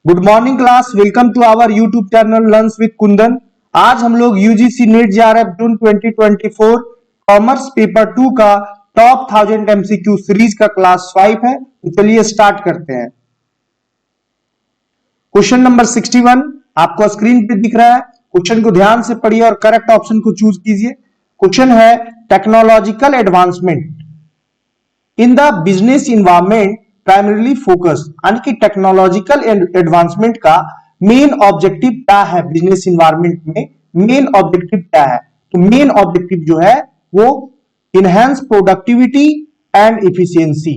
Good morning class, welcome to our YouTube channel learns with Kundan. आज हम लोग UGC NET JRF June 2024 commerce paper 2 का top 1000 MCQ series का class 5 है। तो चलिए स्टार्ट करते हैं। क्वेश्चन नंबर 61 आपको स्क्रीन पे दिख रहा है। क्वेश्चन को ध्यान से पढ़िए और करेक्ट ऑप्शन को चूज कीजिए। क्वेश्चन है technological advancement in the business environment primarily focus, यानी कि टेक्नोलॉजिकल एडवांसमेंट का मेन ऑब्जेक्टिव क्या है। बिजनेस इन्वायरमेंट में मेन ऑब्जेक्टिव क्या है? तो मेन ऑब्जेक्टिव जो है वो इनहेंस प्रोडक्टिविटी एंड इफिशियंसी,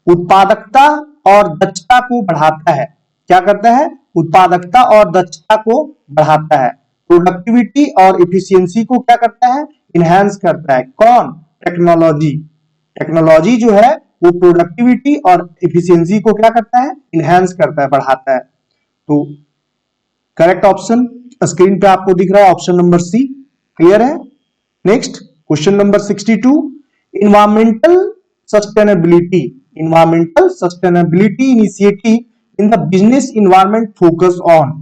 उत्पादकता और दक्षता को बढ़ाता है। क्या करता है? उत्पादकता और दक्षता को बढ़ाता है। प्रोडक्टिविटी और इफिशियंसी को क्या करता है? इनहेंस करता है। कौन? टेक्नोलॉजी। टेक्नोलॉजी जो है वो प्रोडक्टिविटी और इफिशियंसी को क्या करता है? इनहेंस करता है, बढ़ाता है। तो करेक्ट ऑप्शन स्क्रीन पे आपको दिख रहा है, ऑप्शन नंबर सी। क्लियर है? Next question number 62 environmental sustainability. Environmental sustainability initiative in the business environment focus on.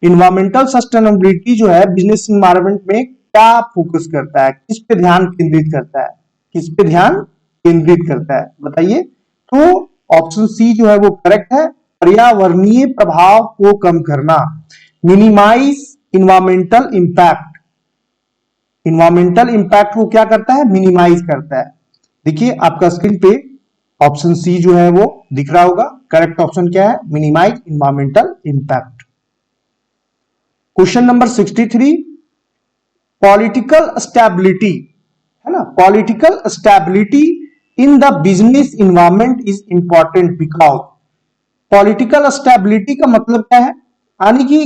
Environmental sustainability जो है बिजनेस इन्वायरमेंट में क्या फोकस करता है, किस पे ध्यान केंद्रित करता है, किस पे ध्यान केंद्रित करता है, बताइए। तो ऑप्शन सी जो है वो करेक्ट है। पर्यावरणीय प्रभाव को कम करना, minimise environmental impact. Environmental impact को क्या करता है? मिनिमाइज करता है। देखिए आपका स्क्रीन पे ऑप्शन सी जो है वो दिख रहा होगा। करेक्ट ऑप्शन क्या है? Minimise environmental impact. Question number 63 political stability, है ना। Political stability in the business environment is important because. Political stability का मतलब क्या है? यानी कि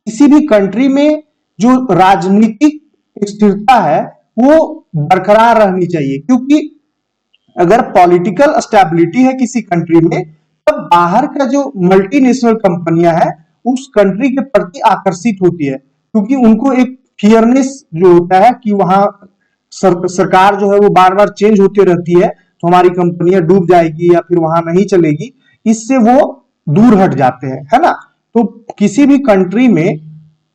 किसी भी कंट्री में जो राजनीतिक स्थिरता है वो बरकरार रहनी चाहिए, क्योंकि अगर पॉलिटिकल स्टेबिलिटी है किसी कंट्री में तब बाहर का जो मल्टीनेशनल कंपनियां हैं उस कंट्री के प्रति आकर्षित होती है, क्योंकि उनको एक फियरनेस जो होता है कि वहां सरकार जो है वो बार बार चेंज होती रहती है, तो हमारी कंपनियां डूब जाएगी या फिर वहां नहीं चलेगी, इससे वो दूर हट जाते हैं, है ना। तो किसी भी कंट्री में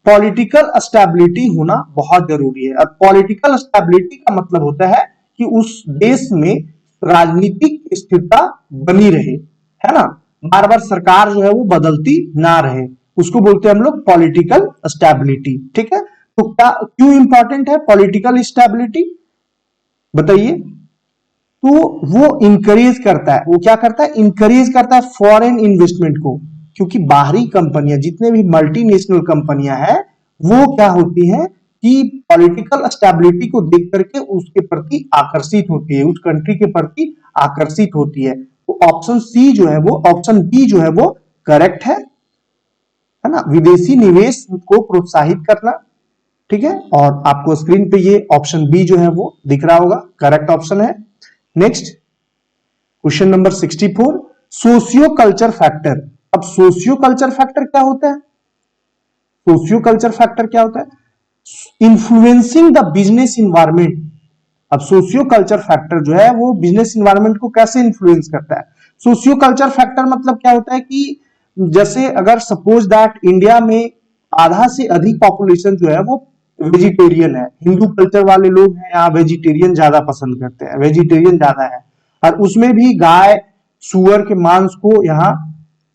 पॉलिटिकल स्टेबिलिटी होना बहुत जरूरी है। और पॉलिटिकल स्टेबिलिटी का मतलब होता है कि उस देश में राजनीतिक स्थिरता बनी रहे, है ना। बार बार सरकार जो है वो बदलती ना रहे, उसको बोलते हैं हम लोग पॉलिटिकल स्टेबिलिटी। ठीक है, तो क्या क्यों इंपॉर्टेंट है पॉलिटिकल स्टेबिलिटी, बताइए। तो वो इंकरेज करता है, वो क्या करता है? इंकरेज करता है फॉरेन इन्वेस्टमेंट को, क्योंकि बाहरी कंपनियां जितने भी मल्टीनेशनल कंपनियां हैं वो क्या होती हैं कि पॉलिटिकल स्टेबिलिटी को देख करके उसके प्रति आकर्षित होती है, उस कंट्री के प्रति आकर्षित होती है। तो ऑप्शन सी जो है वो, ऑप्शन बी जो है वो करेक्ट है ना। विदेशी निवेश को प्रोत्साहित करना, ठीक है। और आपको स्क्रीन पे ये ऑप्शन बी जो है वो दिख रहा होगा, करेक्ट ऑप्शन है। Next question number 64 socio culture factor. अब सोशियो कल्चर फैक्टर क्या होता है? सोशियो कल्चर फैक्टर क्या होता है? Influencing the business environment. अब सोशियो कल्चर फैक्टर जो है वो बिजनेस इन्वायरमेंट को कैसे इन्फ्लुएंस करता है? सोशियो कल्चर फैक्टर मतलब क्या होता है कि जैसे अगर सपोज दैट इंडिया में आधा से अधिक पॉपुलेशन जो है वो वेजिटेरियन है, हिंदू कल्चर वाले लोग हैं, यहाँ वेजिटेरियन ज्यादा पसंद करते हैं, वेजिटेरियन ज्यादा है, और उसमें भी गाय सुअर के मांस को यहाँ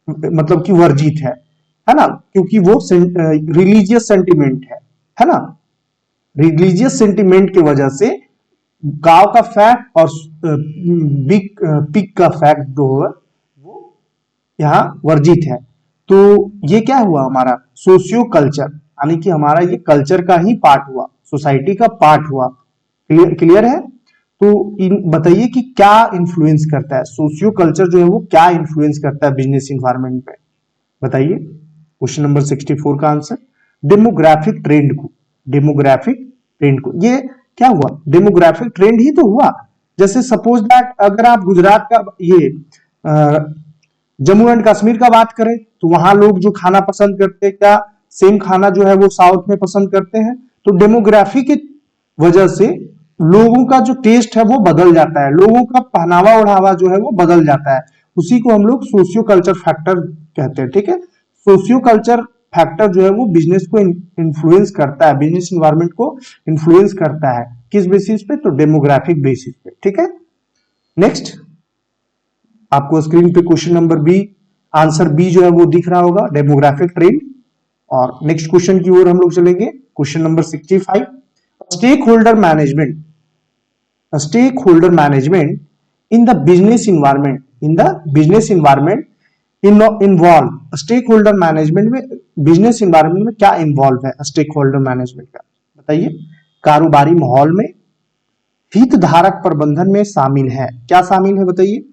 मतलब कि वर्जित है ना, क्योंकि वो रिलीजियस सेंटिमेंट है ना। रिलीजियस सेंटिमेंट की वजह से गांव का फैट और पिग का फैट जो है वो यहाँ वर्जित है। तो ये क्या हुआ? हमारा सोशियो कल्चर, यानी कि हमारा ये कल्चर का ही पार्ट हुआ, सोसाइटी का पार्ट हुआ। क्लियर है? तो बताइए कि क्या इन्फ्लुएंस करता है सोशियो कल्चर जो है वो, क्या इन्फ्लुएंस करता है बिजनेस इन्वायरमेंट पे, बताइए। क्वेश्चन नंबर 64 का आंसर डेमोग्राफिक ट्रेंड को। डेमोग्राफिक ट्रेंड को, ये क्या हुआ? डेमोग्राफिक ट्रेंड ही तो हुआ। जैसे सपोज दैट अगर आप गुजरात का ये जम्मू एंड कश्मीर का बात करें तो वहां लोग जो खाना पसंद करते हैं, क्या सेम खाना जो है वो साउथ में पसंद करते हैं? तो डेमोग्राफी की वजह से लोगों का जो टेस्ट है वो बदल जाता है, लोगों का पहनावा ओढ़ावा जो है वो बदल जाता है, उसी को हम लोग सोशियो कल्चर फैक्टर कहते हैं। ठीक है, सोशियो कल्चर फैक्टर जो है वो बिजनेस को इन्फ्लुएंस करता है, बिजनेस इन्वायरमेंट को इन्फ्लुएंस करता है। किस बेसिस पे? तो डेमोग्राफिक बेसिस पे। ठीक है, नेक्स्ट आपको स्क्रीन पे question number B, answer B जो है वो दिख रहा होगा, डेमोग्राफिक ट्रेंड। और नेक्स्ट क्वेश्चन की ओर हम लोग चलेंगे, question number 65, stakeholder management. Stakeholder management in the business environment, in the business environment involve. Stakeholder management में, बिजनेस इन्वायरमेंट में क्या इन्वॉल्व है स्टेक होल्डर मैनेजमेंट का? बताइए। कारोबारी माहौल में हितधारक प्रबंधन में शामिल है। क्या शामिल है बताइए?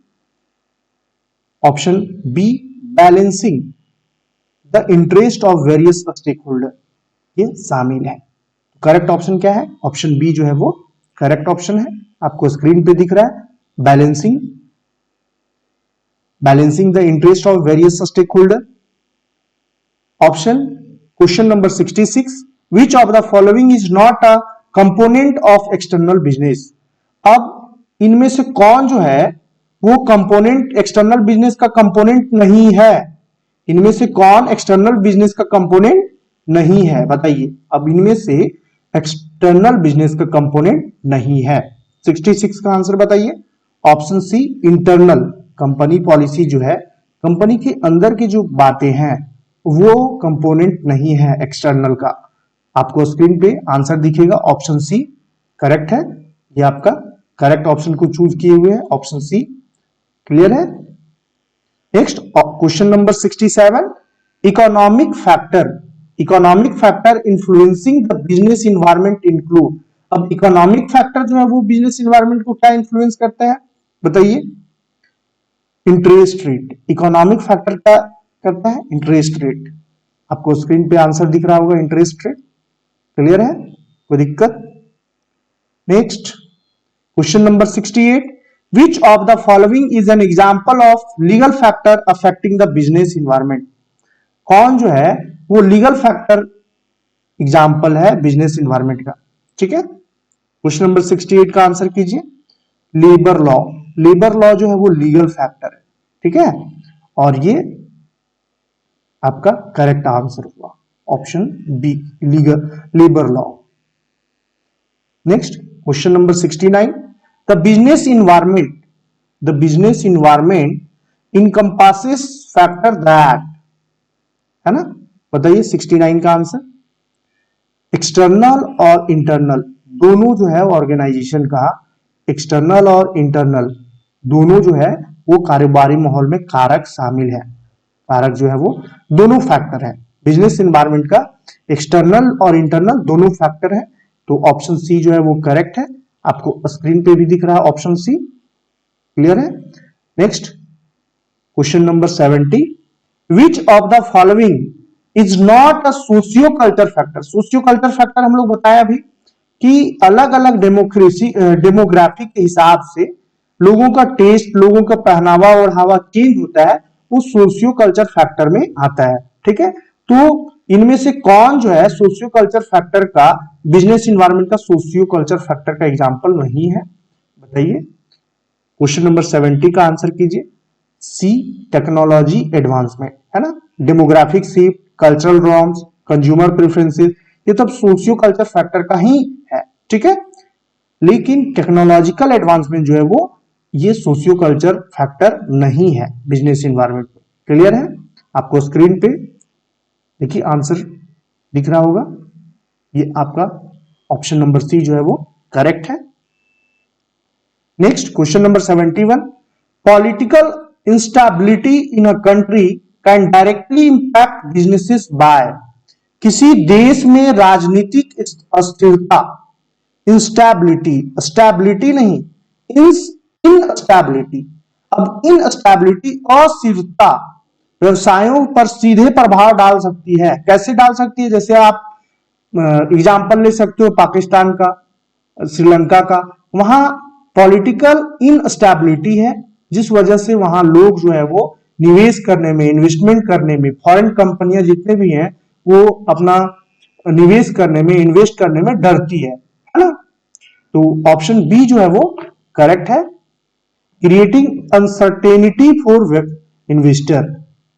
Option B, balancing the interest of various stakeholder, ये शामिल है। करेक्ट ऑप्शन क्या है? ऑप्शन बी जो है वो करेक्ट ऑप्शन है। आपको स्क्रीन पे दिख रहा है, balancing the interest of various stakeholder. Option question number 66, which of the following is not a component of external business. अब इनमें से कौन जो है वो कंपोनेंट, एक्सटर्नल बिजनेस का कंपोनेंट नहीं है? इनमें से कौन एक्सटर्नल बिजनेस का कंपोनेंट नहीं है? बताइए। अब इनमें से एक्सटर्नल बिजनेस का कंपोनेंट नहीं है। 66 का आंसर बताइए। Option C, internal, company policy जो है, कंपनी के अंदर की जो बातें हैं वो कंपोनेंट नहीं है एक्सटर्नल का। आपको स्क्रीन पे आंसर दिखेगा, ऑप्शन सी करेक्ट है। ये आपका करेक्ट ऑप्शन को चूज किए हुए है, ऑप्शन सी। क्लियर है? Next question number 67, economic factor influencing the business environment include. अब इकोनॉमिक फैक्टर जो है वो बिजनेस इन्वायरमेंट को क्या इन्फ्लुएंस करता है बताइए? Interest rate. इकोनॉमिक फैक्टर क्या करता है? Interest rate. आपको स्क्रीन पे आंसर दिख रहा होगा, इंटरेस्ट रेट। क्लियर है? कोई दिक्कत? Next question number 68, which of the following is an example of legal factor affecting the business environment। कौन जो है वो लीगल फैक्टर एग्जाम्पल है बिजनेस इन्वायरमेंट का? ठीक है, क्वेश्चन नंबर 68 का आंसर कीजिए। लेबर लॉ जो है वो लीगल फैक्टर है। ठीक है, और ये आपका करेक्ट आंसर हुआ, option B, legal labour law. Next question number 69, the business environment encompasses factor that, है ना? बताइए 69 का आंसर। एक्सटर्नल और इंटरनल दोनों जो है ऑर्गेनाइजेशन का, एक्सटर्नल और इंटरनल दोनों जो है वो कारोबारी माहौल में कारक शामिल है। कारक जो है वो दोनों फैक्टर है बिजनेस इन्वायरमेंट का, एक्सटर्नल और इंटरनल दोनों फैक्टर है। तो ऑप्शन सी जो है वो करेक्ट है। आपको स्क्रीन पे भी दिख रहा है ऑप्शन सी। क्लियर है? Next question number 70, which of the following is not a socio culture factor. Socio culture factor हम लोग बताया अभी कि अलग अलग डेमोग्राफिक के हिसाब से लोगों का टेस्ट, लोगों का पहनावा और हवा चेंज होता है, वो सोशियो कल्चर फैक्टर में आता है। ठीक है, तो इनमें से कौन जो है सोशियो कल्चर फैक्टर का, बिजनेस इन्वायरमेंट का सोशियो कल्चर फैक्टर का एग्जांपल नहीं है? बताइए। क्वेश्चन नंबर 70 का आंसर कीजिए। सी, टेक्नोलॉजी एडवांसमेंट, है ना? Demographic shift, cultural norms, consumer preferences, ये सब सोशियो कल्चर फैक्टर का ही है। ठीक है, लेकिन टेक्नोलॉजिकल एडवांसमेंट जो है वो ये सोशियो कल्चर फैक्टर नहीं है बिजनेस इन्वायरमेंट में। क्लियर है? आपको स्क्रीन पे देखिए आंसर दिख रहा होगा, ये आपका ऑप्शन नंबर सी जो है वो करेक्ट है। Next question number 71, political instability in a country can directly impact businesses by. किसी देश में राजनीतिक अस्थिरता, इंस्टेबिलिटी, स्टेबिलिटी नहीं, इनस्टेबिलिटी। अब इनस्टेबिलिटी, अस्थिरता व्यवसायों पर सीधे प्रभाव डाल सकती है। कैसे डाल सकती है? जैसे आप एग्जाम्पल ले सकते हो पाकिस्तान का, श्रीलंका का। वहां पॉलिटिकल इनस्टेबिलिटी है, जिस वजह से वहां लोग जो है वो निवेश करने में, इन्वेस्टमेंट करने में, फॉरेन कंपनियां जितने भी हैं वो अपना निवेश करने में, इन्वेस्ट करने में डरती है ना? तो ऑप्शन बी जो है वो करेक्ट है, क्रिएटिंग अनसर्टेनिटी फॉर इन्वेस्टर।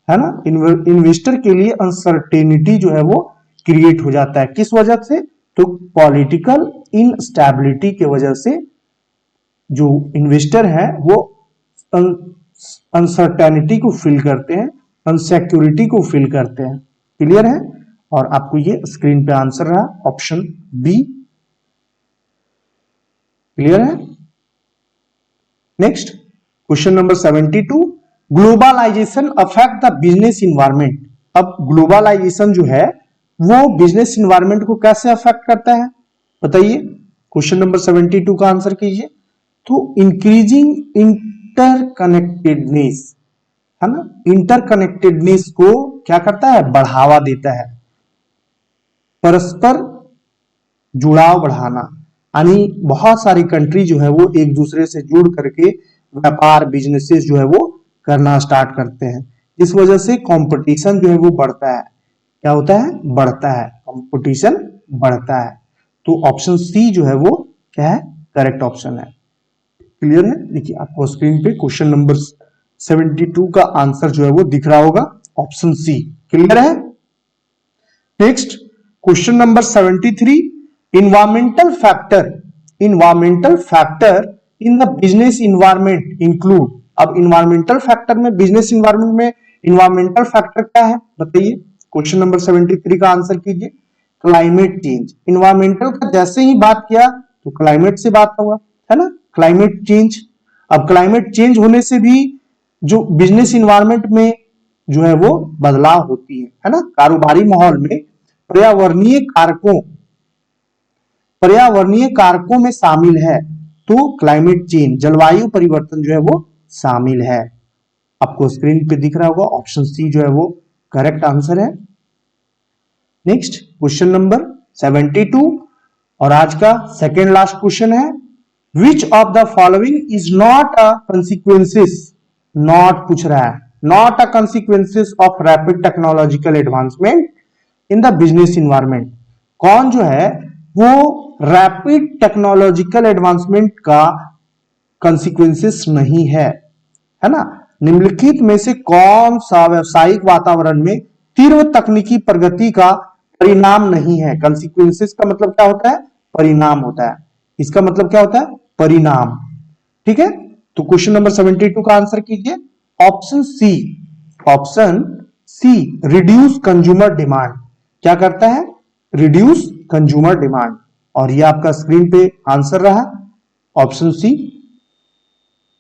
है ना, इन्वेस्टर के लिए अनसर्टेनिटी जो है वो क्रिएट हो जाता है। किस वजह से? तो पॉलिटिकल इनस्टेबिलिटी की वजह से जो इन्वेस्टर है वो अनसर्टेनिटी को फील करते हैं, अनसिक्योरिटी को फील करते हैं। क्लियर है? और आपको ये स्क्रीन पे आंसर रहा ऑप्शन बी। क्लियर है? Next question number 72, globalisation affect the business environment. अब ग्लोबलाइजेशन जो है वो बिजनेस इन्वायरमेंट को कैसे अफेक्ट करता है बताइए। क्वेश्चन नंबर 72 का आंसर कीजिए। तो इंक्रीजिंग इंटरकनेक्टेडनेस, है ना, इंटरकनेक्टेडनेस को क्या करता है? बढ़ावा देता है। परस्पर जुड़ाव बढ़ाना, यानी बहुत सारी कंट्री जो है वो एक दूसरे से जुड़ करके व्यापार बिजनेसेस जो है वो करना स्टार्ट करते हैं। इस वजह से कंपटीशन जो है वो बढ़ता है। क्या होता है? बढ़ता है, कंपटीशन बढ़ता है। तो ऑप्शन सी जो है वो क्या है? करेक्ट ऑप्शन है। क्लियर है? देखिए आपको स्क्रीन पे क्वेश्चन नंबर 72 का आंसर जो है वो दिख रहा होगा, ऑप्शन सी। क्लियर है? Next question number 73, environmental factor in the business environment include. अब इन्वायरमेंटल फैक्टर में, बिजनेस इन्वायरमेंट में इन्वायरमेंटल फैक्टर क्या है बताइए। क्वेश्चन नंबर 73 का आंसर कीजिए। Climate change. इन्वायरमेंटल का जैसे ही बात किया तो क्लाइमेट से बात होगा, है ना, क्लाइमेट चेंज। अब क्लाइमेट चेंज होने से भी जो बिजनेस इन्वायरमेंट में जो है वो बदलाव होती है ना, कारोबारी माहौल में पर्यावरणीय कारकों में शामिल है। तो क्लाइमेट चेंज, जलवायु परिवर्तन जो है वो शामिल है। आपको स्क्रीन पे दिख रहा होगा, ऑप्शन सी जो है वो करेक्ट आंसर है। नेक्स्ट क्वेश्चन नंबर 72 और आज का सेकेंड लास्ट क्वेश्चन है, विच of the following is not a consequences, not पूछ रहा है, not a consequences of rapid technological advancement in the business environment. कौन जो है वो रैपिड टेक्नोलॉजिकल एडवांसमेंट का कंसिक्वेंसेस नहीं है, है ना। निम्नलिखित में से कौन सा व्यवसायिक वातावरण में तीव्र तकनीकी प्रगति का परिणाम नहीं है। कंसिक्वेंसेस का मतलब क्या होता है? परिणाम होता है। इसका मतलब क्या होता है? परिणाम। ठीक है, तो क्वेश्चन नंबर 72 का आंसर कीजिए, option C. Option C, reduce consumer demand. क्या करता है? Reduce consumer demand. और ये आपका स्क्रीन पे आंसर रहा, ऑप्शन सी।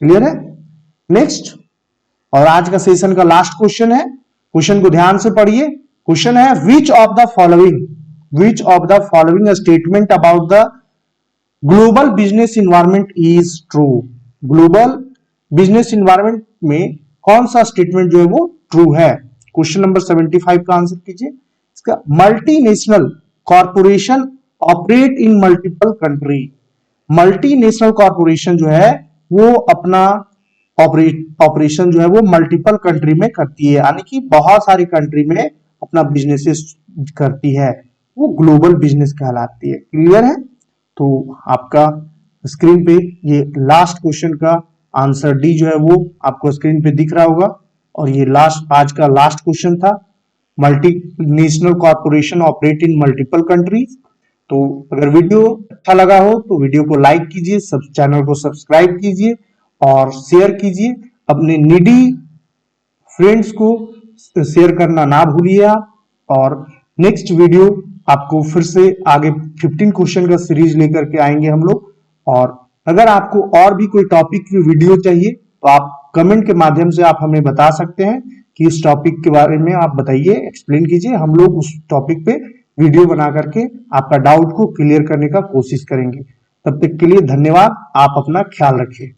क्लियर है? नेक्स्ट और आज का सेशन का लास्ट क्वेश्चन है, क्वेश्चन को ध्यान से पढ़िए। क्वेश्चन है, विच of the following statement about the global business environment is true. Global business environment में कौन सा स्टेटमेंट जो है वो ट्रू है। क्वेश्चन नंबर 75 का आंसर कीजिए। इसका, multinational corporation operate in multiple country. Multinational corporation जो है वो अपना ऑपरेशन जो है वो मल्टीपल कंट्री में करती है, यानी कि बहुत सारी कंट्री में अपना बिजनेसेस करती है, वो ग्लोबल बिजनेस कहलाती है। क्लियर है? तो आपका स्क्रीन पे ये लास्ट क्वेश्चन का आंसर डी जो है वो आपको स्क्रीन पे दिख रहा होगा, और ये लास्ट आज का लास्ट क्वेश्चन था, multinational corporation operate in multiple countries. तो अगर वीडियो अच्छा लगा हो तो वीडियो को लाइक कीजिए, सब चैनल को सब्सक्राइब कीजिए और शेयर कीजिए। अपने नीडी फ्रेंड्स को शेयर करना ना भूलिए आप। और नेक्स्ट वीडियो आपको फिर से आगे 15 क्वेश्चन का सीरीज लेकर के आएंगे हम लोग। और अगर आपको और भी कोई टॉपिक की वीडियो चाहिए तो आप कमेंट के माध्यम से आप हमें बता सकते हैं कि इस टॉपिक के बारे में आप बताइए, एक्सप्लेन कीजिए, हम लोग उस टॉपिक पे वीडियो बना करके आपका डाउट को क्लियर करने का कोशिश करेंगे। तब तक के लिए धन्यवाद, आप अपना ख्याल रखिए।